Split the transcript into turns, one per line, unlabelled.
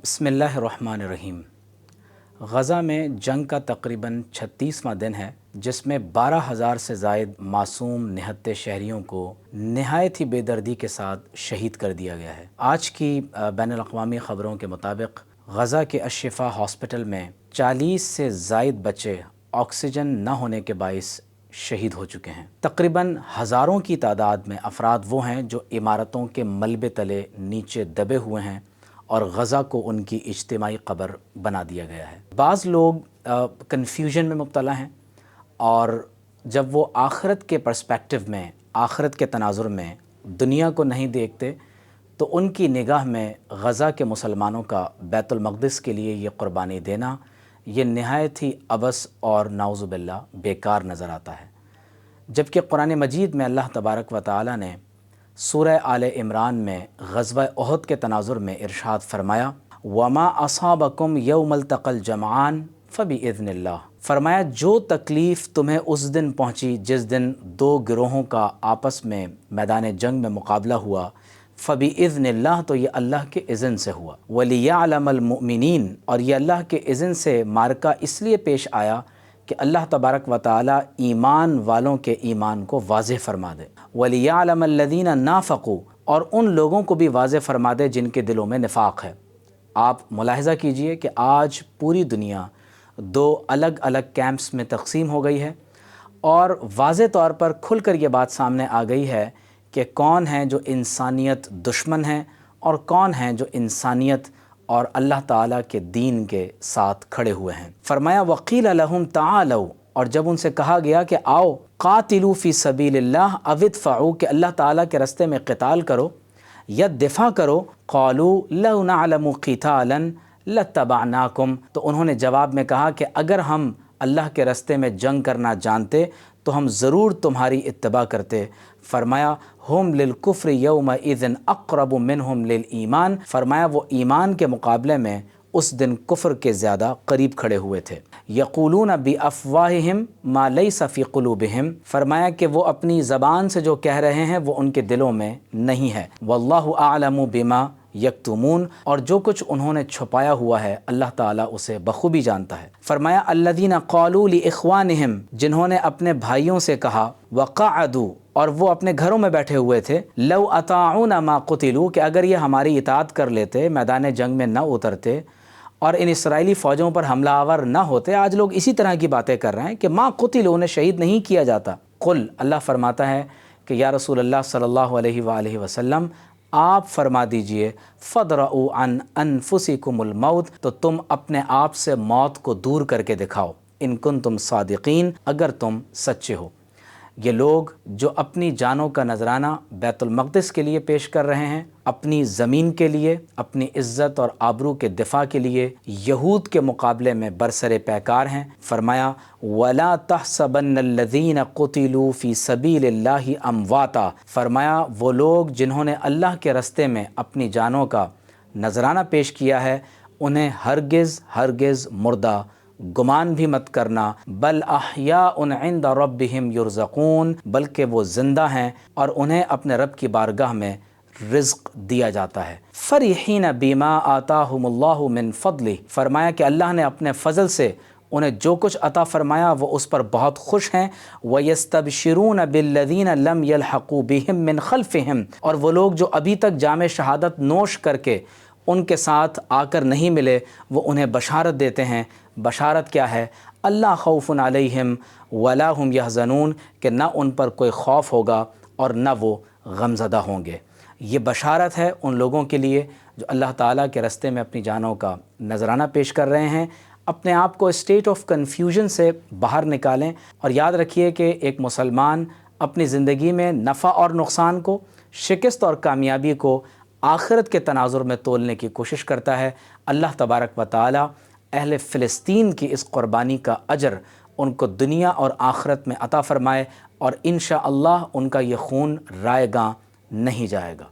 بسم اللہ الرحمن الرحیم۔ غزہ میں جنگ کا تقریباً 36واں دن ہے، جس میں 12,000 سے زائد معصوم نہتے شہریوں کو نہایت ہی بے دردی کے ساتھ شہید کر دیا گیا ہے۔ آج کی بین الاقوامی خبروں کے مطابق غزہ کے الشفا ہاسپٹل میں 40 سے زائد بچے آکسیجن نہ ہونے کے باعث شہید ہو چکے ہیں۔ تقریباً ہزاروں کی تعداد میں افراد وہ ہیں جو عمارتوں کے ملبے تلے نیچے دبے ہوئے ہیں اور غزہ کو ان کی اجتماعی قبر بنا دیا گیا ہے۔ بعض لوگ کنفیوژن میں مبتلا ہیں، اور جب وہ آخرت کے پرسپیکٹو میں، آخرت کے تناظر میں دنیا کو نہیں دیکھتے، تو ان کی نگاہ میں غزہ کے مسلمانوں کا بیت المقدس کے لیے یہ قربانی دینا یہ نہایت ہی عبث اور نعوذ باللہ بیکار نظر آتا ہے۔ جبکہ قرآن مجید میں اللہ تبارک و تعالی نے سورہ آل عمران میں غزوہ احد کے تناظر میں ارشاد فرمایا وَمَا أَصَابَكُمْ يَوْمَ الْتَقَى الْجَمْعَانِ فَبِإِذْنِ اللَّهِ، فرمایا جو تکلیف تمہیں اس دن پہنچی جس دن دو گروہوں کا آپس میں میدان جنگ میں مقابلہ ہوا، فَبِإِذْنِ اللَّهِ، تو یہ اللہ کے اذن سے ہوا، وَلِيَعْلَمَ الْمُؤْمِنِينَ، اور یہ اللہ کے اذن سے مارکہ اس لیے پیش آیا کہ اللہ تبارک و تعالی ایمان والوں کے ایمان کو واضح فرما دے، وَلِيَعْلَمَ الَّذِينَ نَافَقُوا، اور ان لوگوں کو بھی واضح فرما دے جن کے دلوں میں نفاق ہے۔ آپ ملاحظہ کیجئے کہ آج پوری دنیا دو الگ الگ کیمپس میں تقسیم ہو گئی ہے، اور واضح طور پر کھل کر یہ بات سامنے آ گئی ہے کہ کون ہیں جو انسانیت دشمن ہیں اور کون ہیں جو انسانیت اور اللہ تعالیٰ کے دین کے ساتھ کھڑے ہوئے ہیں۔ فرمایا وَقِيلَ لَهُمْ تَعَالَوْا، اور جب ان سے کہا گیا کہ آؤ قاتلوا فی سبیل اللہ او ادفعوا، کہ اللہ تعالیٰ کے راستے میں قتال کرو یا دفاع کرو، قالوا لو نعلم قتالا لاتبعناکم، تو انہوں نے جواب میں کہا کہ اگر ہم اللہ کے راستے میں جنگ کرنا جانتے تو ہم ضرور تمہاری اتباع کرتے۔ فرمایا ہم للکفر یومئذ اقرب منہم للایمان، فرمایا وہ ایمان کے مقابلے میں اس دن کفر کے زیادہ قریب کھڑے ہوئے تھے۔ یقولون بافواہہم ما لیس فی قلوبہم، فرمایا کہ وہ اپنی زبان سے جو کہہ رہے ہیں وہ ان کے دلوں میں نہیں ہے۔ واللہ اعلم بما یکتمون، اور جو کچھ انہوں نے چھپایا ہوا ہے اللہ تعالیٰ اسے بخوبی جانتا ہے۔ فرمایا الذین قالوا لاخوانہم، جنہوں نے اپنے بھائیوں سے کہا، وقعدوا، اور وہ اپنے گھروں میں بیٹھے ہوئے تھے، لو اطاعونا ما قتلوا، کہ اگر یہ ہماری اطاعت کر لیتے، میدان جنگ میں نہ اترتے اور ان اسرائیلی فوجوں پر حملہ آور نہ ہوتے۔ آج لوگ اسی طرح کی باتیں کر رہے ہیں کہ ما قتلوا، انہیں شہید نہیں کیا جاتا۔ قل، اللہ فرماتا ہے کہ یا رسول اللہ صلی اللہ علیہ وآلہ وسلم آپ فرما دیجئے فَادْرَؤُوا عَنْ أَنفُسِكُمُ الْمَوْتِ، تو تم اپنے آپ سے موت کو دور کر کے دکھاؤ، ان کنتم صادقین، اگر تم سچے ہو۔ یہ لوگ جو اپنی جانوں کا نذرانہ بیت المقدس کے لیے پیش کر رہے ہیں، اپنی زمین کے لیے، اپنی عزت اور آبرو کے دفاع کے لیے یہود کے مقابلے میں برسر پیکار ہیں۔ فرمایا وَلَا تَحْسَبَنَّ الَّذِينَ قُتِلُوا فِي سَبِيلِ اللَّهِ أَمْوَاتًا، فرمایا وہ لوگ جنہوں نے اللہ کے راستے میں اپنی جانوں کا نذرانہ پیش کیا ہے انہیں ہرگز ہرگز مردہ گمان بھی مت کرنا، بل احیاء عند ربہم یرزقون، بلکہ وہ زندہ ہیں اور انہیں اپنے رب کی بارگاہ میں رزق دیا جاتا ہے۔ فرحین بما آتاہم اللہ من فضلہ، فرمایا کہ اللہ نے اپنے فضل سے انہیں جو کچھ عطا فرمایا وہ اس پر بہت خوش ہیں۔ وَيَسْتَبْشِرُونَ بِالَّذِينَ لَمْ يَلْحَقُوا بِهِمْ مِنْ خَلْفِهِمْ، اور وہ لوگ جو ابھی تک جام شہادت نوش کر کے ان کے ساتھ آ کر نہیں ملے، وہ انہیں بشارت دیتے ہیں۔ بشارت کیا ہے؟ اللہ خوف علیہم ولا ہم یحزنون، کہ نہ ان پر کوئی خوف ہوگا اور نہ وہ غمزدہ ہوں گے۔ یہ بشارت ہے ان لوگوں کے لیے جو اللہ تعالیٰ کے راستے میں اپنی جانوں کا نذرانہ پیش کر رہے ہیں۔ اپنے آپ کو اسٹیٹ آف کنفیوژن سے باہر نکالیں، اور یاد رکھیے کہ ایک مسلمان اپنی زندگی میں نفع اور نقصان کو، شکست اور کامیابی کو آخرت کے تناظر میں تولنے کی کوشش کرتا ہے۔ اللہ تبارک و تعالی اہل فلسطین کی اس قربانی کا اجر ان کو دنیا اور آخرت میں عطا فرمائے، اور انشاءاللہ ان کا یہ خون رائے گاں نہیں جائے گا۔